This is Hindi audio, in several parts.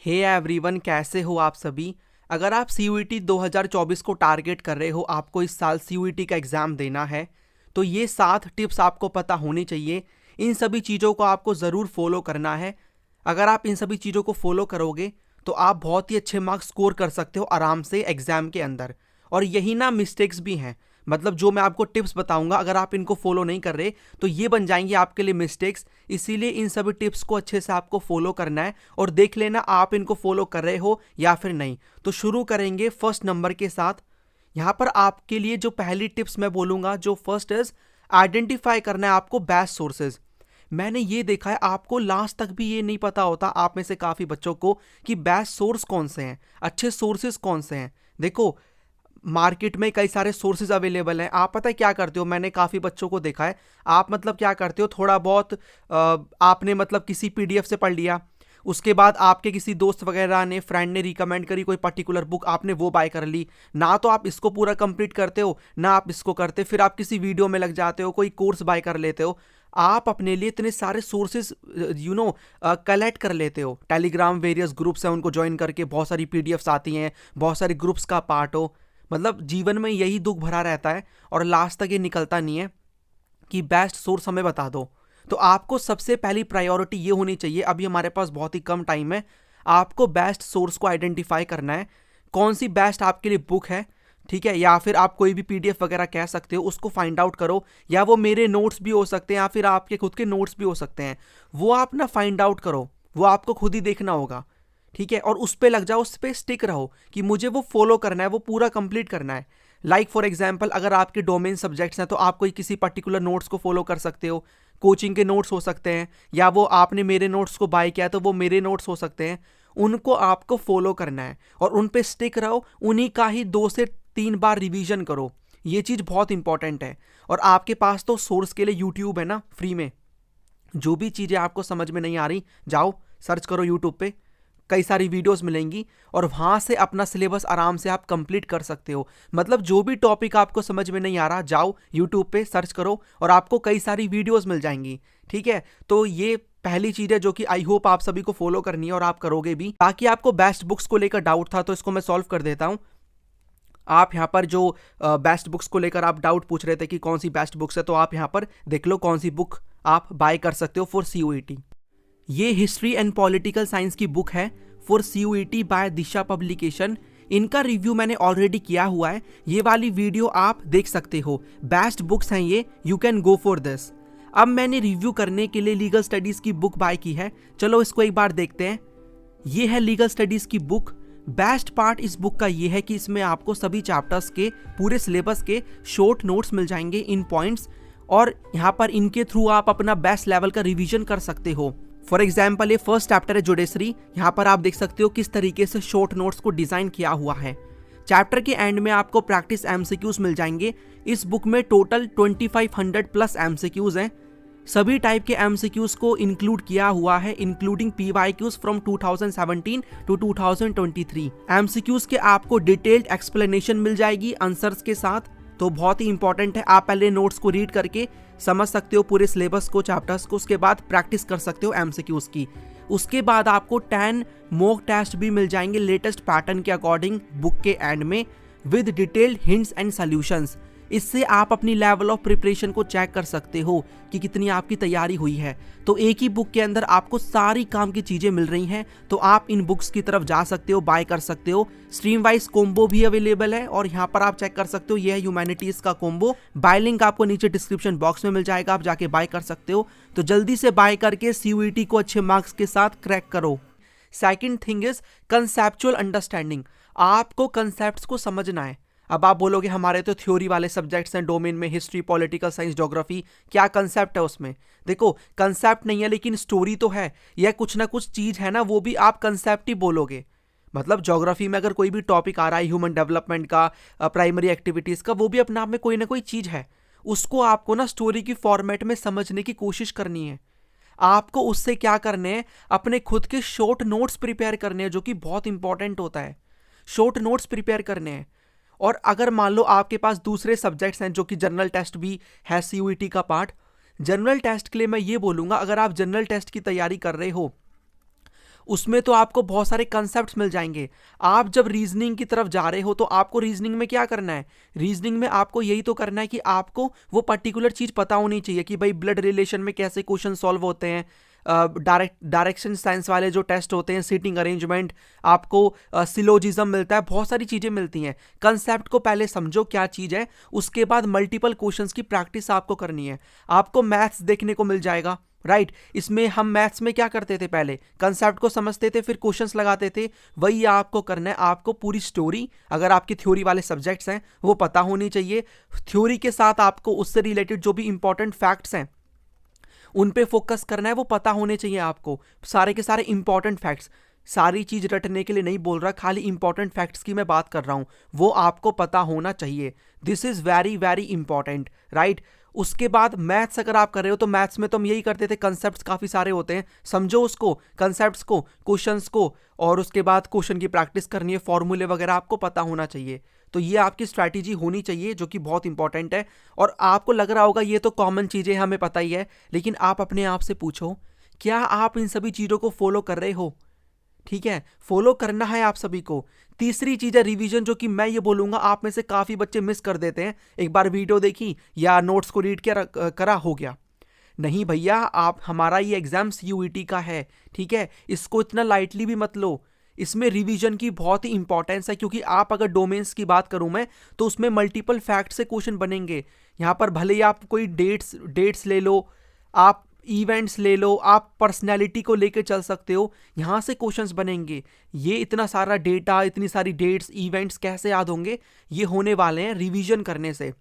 हे एवरीवन, कैसे हो आप सभी। अगर आप CUET 2024 को टारगेट कर रहे हो, आपको इस साल CUET का एग्ज़ाम देना है, तो ये 7 टिप्स आपको पता होनी चाहिए। इन सभी चीज़ों को आपको ज़रूर फॉलो करना है। अगर आप इन सभी चीज़ों को फॉलो करोगे तो आप बहुत ही अच्छे मार्क्स स्कोर कर सकते हो आराम से एग्ज़ाम के अंदर। और यही ना मिस्टेक्स भी हैं, मतलब जो मैं आपको टिप्स बताऊंगा, अगर आप इनको फॉलो नहीं कर रहे तो ये बन जाएंगे आपके लिए मिस्टेक्स। इसीलिए इन सभी टिप्स को अच्छे से आपको फॉलो करना है और देख लेना आप इनको फॉलो कर रहे हो या फिर नहीं। तो शुरू करेंगे फर्स्ट नंबर के साथ। यहाँ पर आपके लिए जो पहली टिप्स मैं बोलूँगा, जो फर्स्ट इज आइडेंटिफाई करना है आपको बेस्ट सोर्सेज। मैंने ये देखा है, आपको लास्ट तक भी ये नहीं पता होता आप में से काफ़ी बच्चों को कि बेस्ट सोर्स कौन से हैं, अच्छे सोर्सेज कौन से हैं। देखो, मार्केट में कई सारे सोर्सेज अवेलेबल हैं। आप पता है क्या करते हो, मैंने काफ़ी बच्चों को देखा है, आप मतलब क्या करते हो, थोड़ा बहुत आपने मतलब किसी PDF से पढ़ लिया, उसके बाद आपके किसी दोस्त वगैरह ने, फ्रेंड ने रिकमेंड करी कोई पर्टिकुलर बुक, आपने वो बाय कर ली। ना तो आप इसको पूरा कंप्लीट करते हो, ना आप इसको करते, फिर आप किसी वीडियो में लग जाते हो, कोई कोर्स बाय कर लेते हो। आप अपने लिए इतने सारे सोर्सेज कलेक्ट कर लेते हो। टेलीग्राम वेरियस ग्रुप्स हैं, उनको ज्वाइन करके बहुत सारी PDFs आती हैं, बहुत सारे ग्रुप्स का पार्ट हो। मतलब जीवन में यही दुख भरा रहता है और लास्ट तक ये निकलता नहीं है कि बेस्ट सोर्स हमें बता दो। तो आपको सबसे पहली प्रायोरिटी ये होनी चाहिए, अभी हमारे पास बहुत ही कम टाइम है, आपको बेस्ट सोर्स को आइडेंटिफाई करना है। कौन सी बेस्ट आपके लिए बुक है, ठीक है, या फिर आप कोई भी PDF वगैरह कह सकते हो, उसको फाइंड आउट करो। या वो मेरे नोट्स भी हो सकते हैं या फिर आपके खुद के नोट्स भी हो सकते हैं, वो आप ना फाइंड आउट करो, वो आपको खुद ही देखना होगा, ठीक है। और उस पर लग जाओ, उस पर स्टिक रहो कि मुझे वो फॉलो करना है, वो पूरा कंप्लीट करना है। लाइक फॉर एग्जाम्पल, अगर आपके डोमेन सब्जेक्ट्स हैं तो आप कोई किसी पर्टिकुलर नोट्स को फॉलो कर सकते हो। कोचिंग के नोट्स हो सकते हैं, या वो आपने मेरे नोट्स को बाय किया तो वो मेरे नोट्स हो सकते हैं। उनको आपको फॉलो करना है और उन पे स्टिक रहो, उन्हीं का ही 2 से 3 बार रिवीजन करो। ये चीज़ बहुत इंपॉर्टेंट है। और आपके पास तो सोर्स के लिए यूट्यूब है ना, फ्री में। जो भी चीज़ें आपको समझ में नहीं आ रही, जाओ सर्च करो यूट्यूब पे, कई सारी वीडियोस मिलेंगी और वहाँ से अपना सिलेबस आराम से आप कंप्लीट कर सकते हो। मतलब जो भी टॉपिक आपको समझ में नहीं आ रहा, जाओ यूट्यूब पे सर्च करो और आपको कई सारी वीडियोस मिल जाएंगी, ठीक है। तो ये पहली चीज़ है जो कि आई होप आप सभी को फॉलो करनी है और आप करोगे भी। बाकी आपको बेस्ट बुक्स को लेकर डाउट था तो इसको मैं सॉल्व कर देता हूँ। आप यहाँ पर जो बेस्ट बुक्स को लेकर आप डाउट पूछ रहे थे कि कौन सी बेस्ट बुक्स है, तो आप यहाँ पर देख लो कौन सी बुक आप बाय कर सकते हो फॉर CUET। ये हिस्ट्री एंड पॉलिटिकल साइंस की बुक है for CUET by Disha publication. इनका रिव्यू मैंने ऑलरेडी किया हुआ है, ये वाली वीडियो आप देख सकते हो। बेस्ट बुक्स हैं ये, you can go for this. अब मैंने रिव्यू करने के लिए लीगल स्टडीज की बुक बाय की है, चलो इसको एक बार देखते हैं। ये है लीगल स्टडीज की बुक। बेस्ट पार्ट इस बुक का ये है कि इसमें आपको सभी चैप्टर्स के पूरे सिलेबस के शॉर्ट नोट्स मिल जाएंगे इन पॉइंट्स, और यहाँ पर इनके थ्रू आप अपना बेस्ट लेवल का रिवीजन कर सकते हो। फॉर एग्जाम्पल, ये फर्स्ट चैप्टर है जुडिशरी, यहाँ पर आप देख सकते हो किस तरीके से शॉर्ट नोट्स को डिजाइन किया हुआ है। चैप्टर के एंड में आपको प्रैक्टिस MCQs मिल जाएंगे। इस बुक में टोटल 2500 प्लस MCQs हैं। सभी टाइप के MCQs को इंक्लूड किया हुआ है, including PYQs from 2017 to 2023। MCQs के आपको डिटेल्ड एक्सप्लेनेशन मिल जाएगी आंसर्स के साथ, तो बहुत ही इंपॉर्टेंट है। आप पहले नोट्स को रीड करके समझ सकते हो पूरे सिलेबस को, चैप्टर्स को, उसके बाद प्रैक्टिस कर सकते हो MCQs की। उसके बाद आपको 10 मॉक टेस्ट भी मिल जाएंगे लेटेस्ट पैटर्न के अकॉर्डिंग बुक के एंड में, with detailed hints and solutions. इससे आप अपनी लेवल ऑफ प्रिपरेशन को चेक कर सकते हो कि कितनी आपकी तैयारी हुई है। तो एक ही बुक के अंदर आपको सारी काम की चीज़ें मिल रही हैं, तो आप इन बुक्स की तरफ जा सकते हो, बाय कर सकते हो। स्ट्रीम वाइज कॉम्बो भी अवेलेबल है और यहाँ पर आप चेक कर सकते हो, ये है ह्यूमैनिटीज़ का कॉम्बो। बाय लिंक आपको नीचे डिस्क्रिप्शन बॉक्स में मिल जाएगा, आप जाके बाय कर सकते हो। तो जल्दी से बाय करके CUET को अच्छे मार्क्स के साथ क्रैक करो। Second thing is conceptual understanding. आपको कंसेप्ट को समझना है। अब आप बोलोगे हमारे तो थ्योरी वाले सब्जेक्ट्स हैं डोमेन में, हिस्ट्री, पॉलिटिकल साइंस, ज्योग्राफी, क्या कंसेप्ट है उसमें। देखो, कंसेप्ट नहीं है लेकिन स्टोरी तो है, या कुछ ना कुछ चीज़ है ना, वो भी आप कंसेप्ट ही बोलोगे। मतलब ज्योग्राफी में अगर कोई भी टॉपिक आ रहा है ह्यूमन डेवलपमेंट का, प्राइमरी एक्टिविटीज़ का, वो भी अपने आप में कोई ना कोई चीज़ है। उसको आपको ना स्टोरी की फॉर्मेट में समझने की कोशिश करनी है। आपको उससे क्या करने हैं, अपने खुद के शॉर्ट नोट्स प्रिपेयर करने हैं, जो कि बहुत इंपॉर्टेंट होता है। शॉर्ट नोट्स प्रिपेयर करने हैं। और अगर मान लो आपके पास दूसरे सब्जेक्ट्स हैं, जो कि जनरल टेस्ट भी है CUET का पार्ट, जनरल टेस्ट के लिए मैं ये बोलूँगा, अगर आप जनरल टेस्ट की तैयारी कर रहे हो उसमें तो आपको बहुत सारे कंसेप्ट्स मिल जाएंगे। आप जब रीजनिंग की तरफ जा रहे हो तो आपको रीजनिंग में क्या करना है, रीजनिंग में आपको यही तो करना है कि आपको वो पर्टिकुलर चीज पता होनी चाहिए कि भाई ब्लड रिलेशन में कैसे क्वेश्चन सॉल्व होते हैं, डायरेक्शन साइंस वाले जो टेस्ट होते हैं, सीटिंग अरेंजमेंट, आपको सिलोजिज्म मिलता है, बहुत सारी चीजें मिलती हैं। कंसेप्ट को पहले समझो क्या चीज है, उसके बाद मल्टीपल क्वेश्चंस की प्रैक्टिस आपको करनी है। आपको मैथ्स देखने को मिल जाएगा, राइट। इसमें हम मैथ्स में क्या करते थे, पहले कंसेप्ट को समझते थे फिर क्वेश्चंस लगाते थे। वही आपको करना है, आपको पूरी स्टोरी, अगर आपकी थ्योरी वाले सब्जेक्ट्स हैं वो पता होनी चाहिए। थ्योरी के साथ आपको उससे रिलेटेड जो भी इंपॉर्टेंट फैक्ट्स हैं उन पे फोकस करना है, वो पता होने चाहिए आपको, सारे के सारे इंपॉर्टेंट फैक्ट्स। सारी चीज रटने के लिए नहीं बोल रहा, खाली इंपॉर्टेंट फैक्ट्स की मैं बात कर रहा हूं, वो आपको पता होना चाहिए। This is very very important, right. उसके बाद मैथ्स अगर आप कर रहे हो तो मैथ्स में तो हम यही करते थे, कंसेप्ट्स काफी सारे होते हैं, समझो उसको, कंसेप्ट्स को, क्वेश्चंस को, और उसके बाद क्वेश्चन की प्रैक्टिस करनी है, फॉर्मूले वगैरह आपको पता होना चाहिए। तो ये आपकी स्ट्रैटेजी होनी चाहिए जो कि बहुत इंपॉर्टेंट है। और आपको लग रहा होगा ये तो कॉमन चीजें हमें पता ही है, लेकिन आप अपने आप से पूछो क्या आप इन सभी चीजों को फॉलो कर रहे हो। ठीक है, फॉलो करना है आप सभी को। तीसरी चीज है रिवीजन, जो कि मैं ये बोलूंगा आप में से काफी बच्चे मिस कर देते हैं। एक बार वीडियो देखी या नोट्स को रीड किया, करा, हो गया। नहीं भैया, आप, हमारा ये एग्जाम सीयूईटी का है, ठीक है, इसको इतना लाइटली भी मत लो। इसमें रिवीजन की बहुत ही इंपॉर्टेंस है, क्योंकि आप अगर डोमेन्स की बात करूं मैं, तो उसमें मल्टीपल फैक्ट से क्वेश्चन बनेंगे। यहां पर भले ही आप कोई डेट्स ले लो, आप इवेंट्स ले लो, आप पर्सनैलिटी को लेकर चल सकते हो, यहां से क्वेश्चंस बनेंगे। ये इतना सारा डेटा, इतनी सारी डेट्स, इवेंट्स कैसे याद होंगे? ये होने वाले हैं रिवीजन करने से।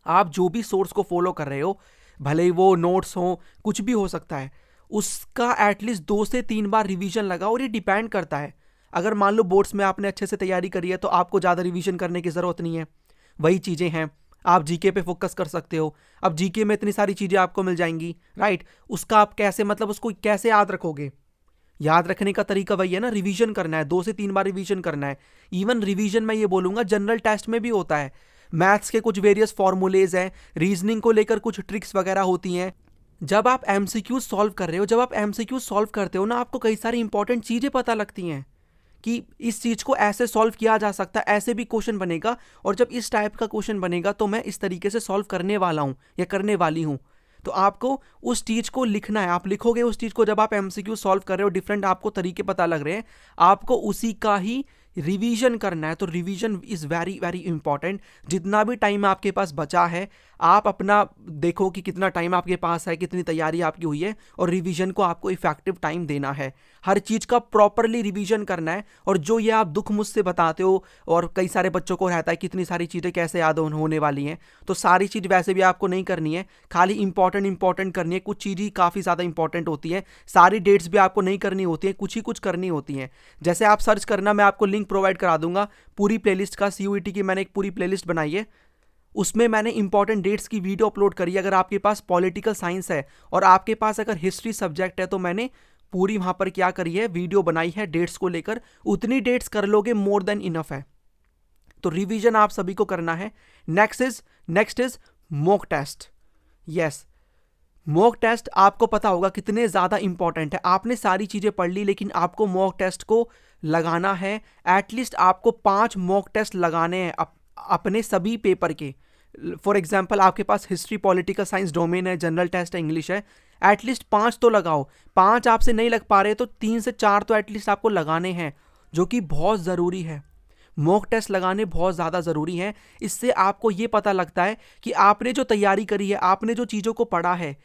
आप जो भी सोर्स को फॉलो कर रहे हो, भले ही वो नोट्स हो, कुछ भी हो सकता है, उसका एटलीस्ट 2 से 3 बार रिवीजन लगा। और ये डिपेंड करता है, अगर मान लो बोर्ड्स में आपने अच्छे से तैयारी करी है तो आपको ज़्यादा रिवीजन करने की ज़रूरत नहीं है। वही चीज़ें हैं, आप जीके पे फोकस कर सकते हो। अब जीके में इतनी सारी चीज़ें आपको मिल जाएंगी, राइट। उसका आप कैसे, मतलब उसको कैसे याद रखोगे? याद रखने का तरीका वही है ना, रिवीजन करना है, 2 से 3 बार रिवीजन करना है। इवन रिवीजन मैं ये बोलूंगा जनरल टेस्ट में भी होता है। मैथ्स के कुछ वेरियस फॉर्मूलेज हैं, रीजनिंग को लेकर कुछ ट्रिक्स वगैरह होती हैं। जब आप एमसीक्यू सॉल्व कर रहे हो, जब आप एमसीक्यू सॉल्व करते हो ना, आपको कई सारी इंपॉर्टेंट चीजें पता लगती हैं कि इस चीज को ऐसे सॉल्व किया जा सकता है, ऐसे भी क्वेश्चन बनेगा, और जब इस टाइप का क्वेश्चन बनेगा तो मैं इस तरीके से सॉल्व करने वाला हूं या करने वाली हूं। तो आपको उस चीज को लिखना है, आप लिखोगे उस चीज को। जब आप एमसीक्यू सॉल्व कर रहे हो, डिफरेंट आपको तरीके पता लग रहे हैं, आपको उसी का ही रिवीजन करना है। तो revision is very very important. जितना भी टाइम आपके पास बचा है, आप अपना देखो कि कितना टाइम आपके पास है, कितनी तैयारी आपकी हुई है, और रिवीजन को आपको इफेक्टिव टाइम देना है। हर चीज का प्रॉपरली रिवीजन करना है। और जो ये आप दुख मुझसे बताते हो, और कई सारे बच्चों को रहता है कितनी सारी चीजें कैसे याद होने वाली हैं, तो सारी चीज वैसे भी आपको नहीं करनी है, खाली इंपॉर्टेंट करनी है। कुछ चीज ही काफी ज्यादा इंपॉर्टेंट होती है, सारी डेट्स भी आपको नहीं करनी होती है, कुछ ही कुछ करनी होती है। जैसे आप सर्च करना, मैं आपको लिंक प्रोवाइड करा दूंगा पूरी प्लेलिस्ट का। सीयूईटी की मैंने एक पूरी प्लेलिस्ट बनाई है, उसमें मैंने इंपॉर्टेंट डेट्स की वीडियो अपलोड करी है। अगर आपके पास पॉलिटिकल साइंस है और आपके पास अगर हिस्ट्री सब्जेक्ट है, तो मैंने पूरी वहां पर क्या करी है, वीडियो बनाई है डेट्स को लेकर। उतनी डेट्स कर लोगे, मोर देन इनफ है। तो रिवीजन आप सभी को करना है। Next is mock test. Yes, mock test आपको पता होगा कितने ज्यादा इंपॉर्टेंट है। आपने सारी चीजें पढ़ ली, लेकिन आपको मॉक टेस्ट को लगाना है। एटलीस्ट आपको 5 मॉक टेस्ट लगाने हैं अपने सभी पेपर के। फॉर एग्जाम्पल, आपके पास हिस्ट्री, पॉलिटिकल साइंस डोमेन है, जनरल टेस्ट है, इंग्लिश है, एटलीस्ट 5 तो लगाओ। 5 आपसे नहीं लग पा रहे तो 3 से 4 तो एटलीस्ट आपको लगाने हैं, जो कि बहुत ज़रूरी है। मॉक टेस्ट लगाने बहुत ज़्यादा ज़रूरी है। इससे आपको ये पता लगता है कि आपने जो तैयारी करी है, आपने जो चीज़ों को पढ़ा है,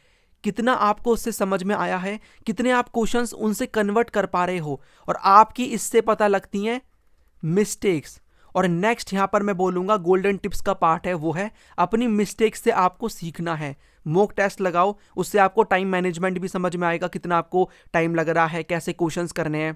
कितना आपको उससे समझ में आया है, कितने आप क्वेश्चंस उनसे कन्वर्ट कर पा रहे हो। और आपकी इससे पता लगती हैं मिस्टेक्स। और नेक्स्ट यहां पर मैं बोलूंगा गोल्डन टिप्स का पार्ट है, वो है अपनी मिस्टेक्स से आपको सीखना है। मॉक टेस्ट लगाओ, उससे आपको टाइम मैनेजमेंट भी समझ में आएगा, कितना आपको टाइम लग रहा है, कैसे क्वेश्चंस करने हैं।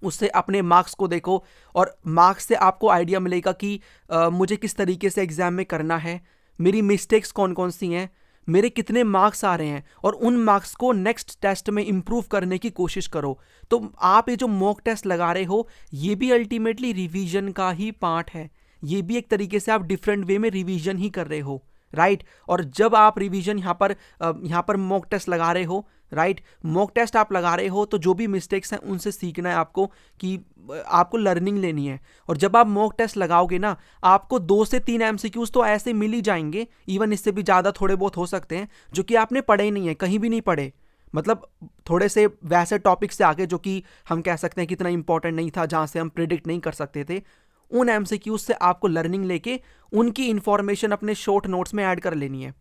उससे अपने मार्क्स को देखो, और मार्क्स से आपको आइडिया मिलेगा कि मुझे किस तरीके से एग्जाम में करना है, मेरी मिस्टेक्स कौन कौन सी हैं, मेरे कितने मार्क्स आ रहे हैं, और उन मार्क्स को नेक्स्ट टेस्ट में इंप्रूव करने की कोशिश करो। तो आप ये जो मॉक टेस्ट लगा रहे हो, ये भी अल्टीमेटली रिवीजन का ही पार्ट है। ये भी एक तरीके से आप डिफरेंट वे में रिवीजन ही कर रहे हो, राइट। और जब आप रिवीजन यहाँ पर मॉक टेस्ट लगा रहे हो, राइट। मॉक टेस्ट आप लगा रहे हो तो जो भी मिस्टेक्स हैं उनसे सीखना है आपको, कि आपको लर्निंग लेनी है। और जब आप मॉक टेस्ट लगाओगे ना, आपको 2 से 3 MCQs तो ऐसे मिल ही जाएंगे, इवन इससे भी ज़्यादा थोड़े बहुत हो सकते हैं, जो कि आपने पढ़े ही नहीं है, कहीं भी नहीं पढ़े। मतलब थोड़े से वैसे टॉपिक से आगे जो कि हम कह सकते हैं कि इतना इंपॉर्टेंट नहीं था, जहाँ से हम प्रिडिक्ट नहीं कर सकते थे, उन MCQs से आपको लर्निंग लेके उनकी इंफॉर्मेशन अपने शॉर्ट नोट्स में ऐड कर लेनी है,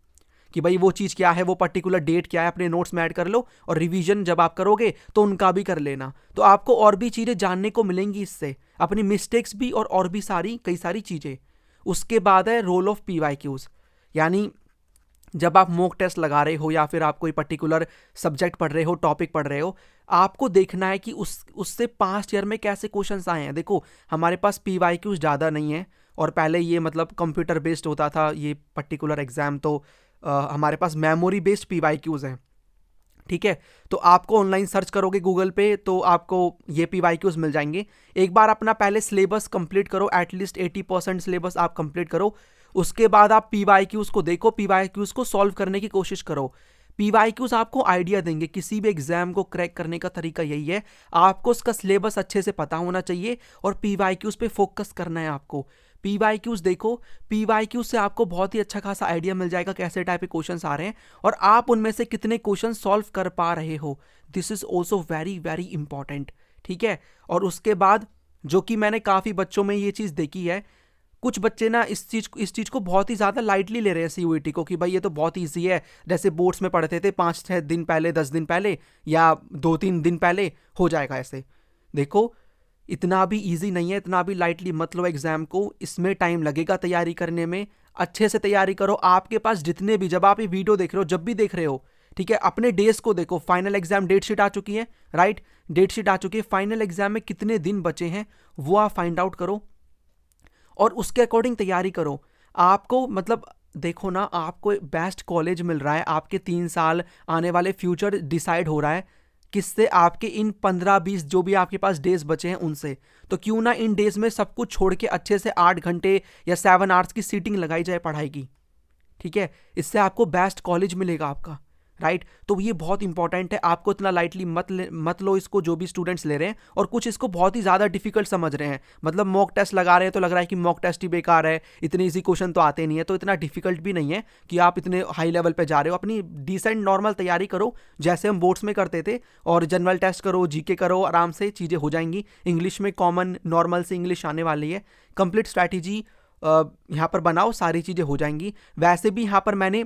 कि भाई वो चीज़ क्या है, वो पर्टिकुलर डेट क्या है, अपने नोट्स में ऐड कर लो। और रिवीजन जब आप करोगे तो उनका भी कर लेना, तो आपको और भी चीज़ें जानने को मिलेंगी इससे, अपनी मिस्टेक्स भी और भी कई सारी चीज़ें। उसके बाद है रोल ऑफ PYQs, यानी जब आप मॉक टेस्ट लगा रहे हो या फिर आप कोई पर्टिकुलर सब्जेक्ट पढ़ रहे हो, टॉपिक पढ़ रहे हो, आपको देखना है कि उससे पास्ट ईयर में कैसे क्वेश्चंस आए हैं। देखो हमारे पास PYQs ज़्यादा नहीं है, और पहले ये मतलब कंप्यूटर बेस्ड होता था ये पर्टिकुलर एग्जाम, तो हमारे पास मेमोरी बेस्ड PYQs हैं, ठीक है। तो आपको ऑनलाइन सर्च करोगे गूगल पे तो आपको ये PYQs मिल जाएंगे। एक बार अपना पहले सिलेबस कंप्लीट करो, एटलीस्ट 80% सिलेबस आप कंप्लीट करो। उसके बाद आप PYQs को देखो, PYQs को सॉल्व करने की कोशिश करो। PYQs आपको आइडिया देंगे, किसी भी एग्जाम को क्रैक करने का तरीका यही है, आपको उसका सिलेबस अच्छे से पता होना चाहिए और PYQs पे फोकस करना है आपको। PYQs देखो, PYQs से आपको बहुत ही अच्छा खासा आइडिया मिल जाएगा कैसे टाइप के क्वेश्चंस आ रहे हैं और आप उनमें से कितने क्वेश्चन सॉल्व कर पा रहे हो। This is also very very important, ठीक है। और उसके बाद जो कि मैंने काफ़ी बच्चों में ये चीज़ देखी है, कुछ बच्चे ना इस चीज़ को बहुत ही ज़्यादा लाइटली ले रहे हैं CUET को, कि भाई ये तो बहुत ईजी है, जैसे बोर्ड्स में पढ़ते थे 5-6 दिन पहले, 10 दिन पहले या 2-3 दिन पहले हो जाएगा ऐसे। देखो इतना भी इजी नहीं है, इतना भी लाइटली मत लो एग्जाम को, इसमें टाइम लगेगा तैयारी करने में। अच्छे से तैयारी करो। आपके पास जितने भी, जब आप ये वीडियो देख रहे हो, जब भी देख रहे हो, ठीक है, अपने डेज को देखो। फाइनल एग्जाम डेट शीट आ चुकी है, राइट, डेट शीट आ चुकी है। फाइनल एग्जाम में कितने दिन बचे हैं वो आप फाइंड आउट करो और उसके अकॉर्डिंग तैयारी करो। आपको मतलब देखो ना, आपको बेस्ट कॉलेज मिल रहा है, आपके 3 साल आने वाले फ्यूचर डिसाइड हो रहा है किससे, आपके इन 15-20 जो भी आपके पास डेज बचे हैं उनसे। तो क्यों ना इन डेज में सब कुछ छोड़ के अच्छे से 8 घंटे या 7 आवर्स की सीटिंग लगाई जाए पढ़ाई की, ठीक है। इससे आपको बेस्ट कॉलेज मिलेगा आपका, राइट। तो ये बहुत इंपॉर्टेंट है, आपको इतना लाइटली मत लो इसको, जो भी स्टूडेंट्स ले रहे हैं। और कुछ इसको बहुत ही ज़्यादा डिफिकल्ट समझ रहे हैं, मतलब मॉक टेस्ट लगा रहे हैं तो लग रहा है कि मॉक टेस्ट ही बेकार है, इतने इजी क्वेश्चन तो आते नहीं है। तो इतना डिफिकल्ट भी नहीं है कि आप इतने हाई लेवल पे जा रहे हो। अपनी डिसेंट नॉर्मल तैयारी करो जैसे हम बोर्ड्स में करते थे, और जनरल टेस्ट करो, GK करो, आराम से चीज़ें हो जाएंगी। इंग्लिश में कॉमन नॉर्मल से इंग्लिश आने वाली है, कंप्लीट स्ट्रैटेजी यहाँ पर बनाओ, सारी चीज़ें हो जाएंगी। वैसे भी यहाँ पर मैंने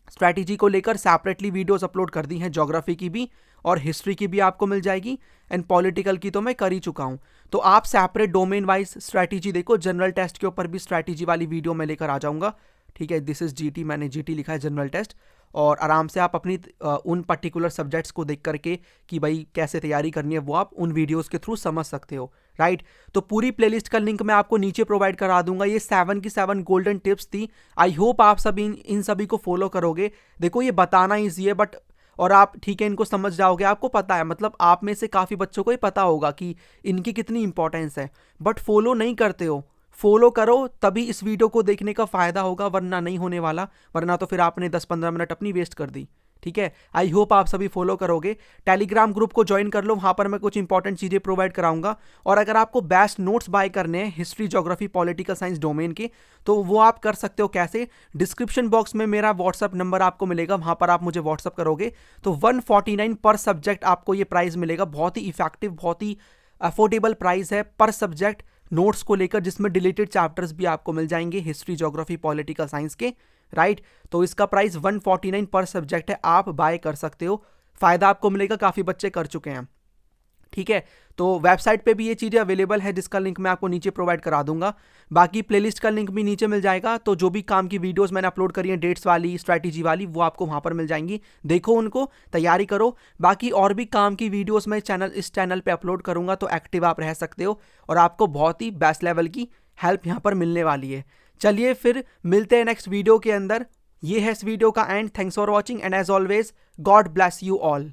स्ट्रैटेजी को लेकर सेपरेटली वीडियोस अपलोड कर दी हैं, ज्योग्राफी की भी और हिस्ट्री की भी आपको मिल जाएगी, एंड पॉलिटिकल की तो मैं कर ही चुका हूं। तो आप सेपरेट डोमेन वाइज स्ट्रैटेजी देखो। जनरल टेस्ट के ऊपर भी स्ट्रैटेजी वाली वीडियो मैं लेकर आ जाऊंगा, ठीक है। दिस इज GT, मैंने GT लिखा है, जनरल टेस्ट। और आराम से आप अपनी उन पर्टिकुलर सब्जेक्ट्स को देख करके कि भाई कैसे तैयारी करनी है वो आप उन वीडियोस के थ्रू समझ सकते हो, राइट। तो पूरी प्लेलिस्ट का लिंक मैं आपको नीचे प्रोवाइड करा दूंगा। ये 7 की 7 गोल्डन टिप्स थी। आई होप आप सभी इन सभी को फॉलो करोगे। देखो ये बताना ईजी है, बट और आप ठीक है इनको समझ जाओगे, आपको पता है, मतलब आप में से काफ़ी बच्चों को ही पता होगा कि इनकी कितनी इंपॉर्टेंस है, बट फॉलो नहीं करते हो। फॉलो करो तभी इस वीडियो को देखने का फायदा होगा, वरना नहीं होने वाला, वरना तो फिर आपने 10-15 मिनट अपनी वेस्ट कर दी, ठीक है। आई होप आप सभी फॉलो करोगे। टेलीग्राम ग्रुप को ज्वाइन कर लो, वहां पर मैं कुछ इंपॉर्टेंट चीजें प्रोवाइड कराऊंगा। और अगर आपको बेस्ट नोट्स बाय करने हैं history, geography, political science domain के, तो वो आप कर सकते हो। कैसे? डिस्क्रिप्शन बॉक्स में मेरा व्हाट्सअप नंबर आपको मिलेगा, वहां पर आप मुझे व्हाट्सअप करोगे तो 149 पर सब्जेक्ट आपको ये प्राइस मिलेगा। बहुत ही इफेक्टिव, बहुत ही अफोर्डेबल प्राइस है पर सब्जेक्ट नोट्स को लेकर, जिसमें डिलीटेड चैप्टर्स भी आपको मिल जाएंगे हिस्ट्री, ज्योग्राफी, पॉलिटिकल साइंस के, राइट। तो इसका प्राइस 149 पर सब्जेक्ट है, आप बाय कर सकते हो, फायदा आपको मिलेगा, काफ़ी बच्चे कर चुके हैं, ठीक है। तो वेबसाइट पे भी ये चीज़ें अवेलेबल है, जिसका लिंक मैं आपको नीचे प्रोवाइड करा दूंगा। बाकी प्लेलिस्ट का लिंक भी नीचे मिल जाएगा। तो जो भी काम की वीडियोस मैंने अपलोड करी हैं, डेट्स वाली, स्ट्रैटेजी वाली, वो आपको वहां पर मिल जाएंगी, देखो उनको, तैयारी करो। बाकी और भी काम की वीडियोस मैं इस चैनल पे अपलोड करूंगा, तो एक्टिव आप रह सकते हो और आपको बहुत ही बेस्ट लेवल की हेल्प यहाँ पर मिलने वाली है। चलिए फिर मिलते हैं नेक्स्ट वीडियो के अंदर। ये है इस वीडियो का end. Thanks for watching and as always God bless you all.